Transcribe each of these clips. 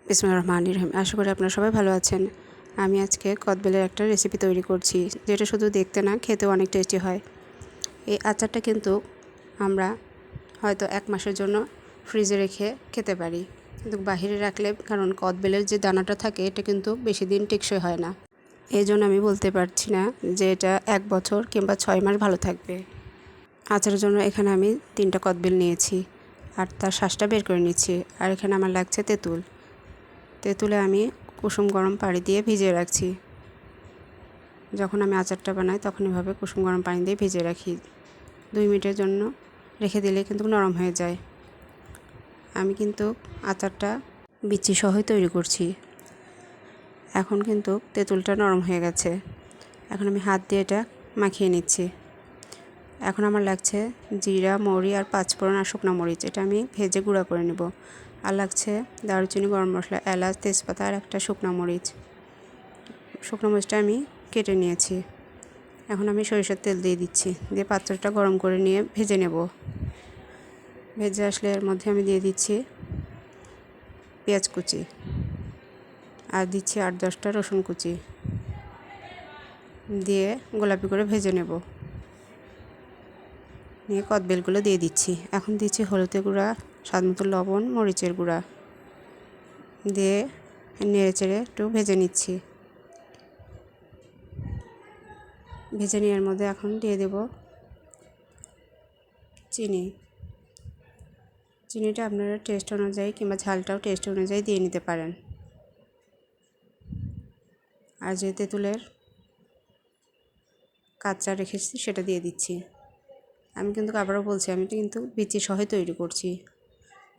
বিসমিল্লাহির রহমানির রহিম। আশা করি আপনারা সবাই ভালো আছেন। আমি আজকে কদবেলের একটা রেসিপি তৈরি করছি, যেটা শুধু দেখতে না, খেতেও অনেক টেস্টি হয়। এই আচারটা কিন্তু আমরা হয়তো 1 মাসের জন্য ফ্রিজে রেখে খেতে পারি, কিন্তু বাহিরে রাখলে, কারণ কদবেলের যে দানাটা থাকে এটা কিন্তু বেশি দিন টেকসই হয় না। এই জন্য আমি বলতে পারছি না যে এটা 1 বছর কিংবা 6 মাস ভালো থাকবে। আচারের জন্য এখানে আমি 3টা কদবেল নিয়েছি আর তার শাঁসটা বের করে নিচ্ছি। আর এখানে আমার লাগছে তেঁতুল। তেঁতুলে আমি কুসুম গরম পানি দিয়ে ভিজিয়ে রাখছি। যখন আমি আচারটা বানাই তখন এভাবে কুসুম গরম পানি দিয়ে ভিজিয়ে রাখি। 2 মিনিটের জন্য রেখে দিলে কিন্তু নরম হয়ে যায়। আমি কিন্তু আচারটা বিচি সহই তৈরি করছি। এখন কিন্তু তেঁতুলটা নরম হয়ে গেছে। এখন আমি হাত দিয়ে এটা মাখিয়ে নিচ্ছি। এখন আমার লাগছে জিরা, মৌরি আর 5 ফোড়ন আর শুকনো মরিচ। এটা আমি ভেজে গুঁড়া করে নেব। আর লাগছে দারুচিনি, গরম মশলা, এলাচ, তেজপাতা আর একটা শুকনো মরিচ। শুকনো মরিচটা আমি কেটে নিয়েছি। এখন আমি সরিষার তেল দিয়ে দিচ্ছি, দিয়ে পাত্রটা গরম করে নিয়ে ভেজে নেব। ভেজে আসলে এর মধ্যে আমি দিয়ে দিচ্ছি পেঁয়াজ কুচি আর দিচ্ছি 8-10টা রসুন কুচি, দিয়ে গোলাপি করে ভেজে নেব। নিয়ে কদবেলগুলো দিয়ে দিচ্ছি। এখন দিচ্ছি হলুদের গুঁড়া, স্বাদমতো লবণ, মরিচের গুঁড়া দিয়ে নেড়ে চেড়ে একটু ভেজে নিচ্ছি। ভেজে নেওয়ার মধ্যে এখন দিয়ে দেব চিনি। চিনিটা আপনারা টেস্ট অনুযায়ী কিংবা ঝালটাও টেস্ট অনুযায়ী দিয়ে নিতে পারেন। আর যে তেঁতুলের কাঁচা রেখেছি সেটা দিয়ে দিচ্ছি। আমি কিন্তু আবারও বলছি, আমি কিন্তু বিচি সহই তৈরি করছি।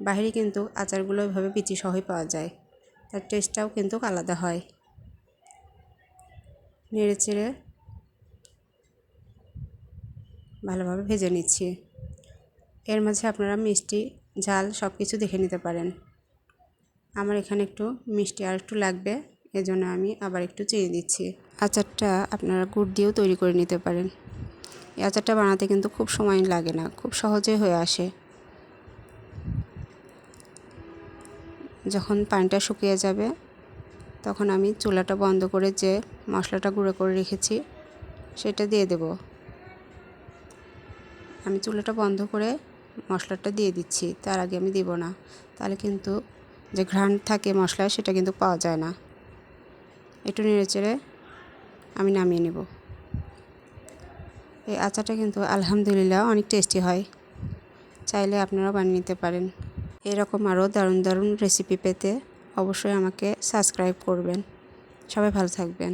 বাইরে কিন্তু আচারগুলো এভাবে বিচি সহই পাওয়া যায়, তার টেস্টটাও কিন্তু আলাদা হয়। নেড়ে চেড়ে ভালোভাবে ভেজে নিচ্ছি। এর মাঝে আপনারা মিষ্টি, ঝাল সব কিছু দেখে নিতে পারেন। আমার এখানে একটু মিষ্টি আর একটু লাগবে, এজন্য আমি আবার একটু চিনি দিচ্ছি। আচারটা আপনারা গুড় দিয়েও তৈরি করে নিতে পারেন। এই আচারটা বানাতে কিন্তু খুব সময় লাগে না, খুব সহজে হয়ে আসে। যখন পানিটা শুকিয়ে যাবে তখন আমি চুলাটা বন্ধ করে যে মশলাটা গুঁড়ো করে রেখেছি সেটা দিয়ে দেব। আমি চুলাটা বন্ধ করে মশলাটা দিয়ে দিচ্ছি, তার আগে আমি দিব না, তাহলে কিন্তু যে ঘ্রাণ থাকে মশলায় সেটা কিন্তু পাওয়া যায় না। একটু নেড়ে চেড়ে আমি নামিয়ে নেব। এই আচারটা কিন্তু আলহামদুলিল্লাহ অনেক টেস্টি হয়, চাইলে আপনারাও বানিয়ে নিতে পারেন। এরকম আরও দারুণ দারুণ রেসিপি পেতে অবশ্যই আমাকে সাবস্ক্রাইব করবেন। সবাই ভালো থাকবেন।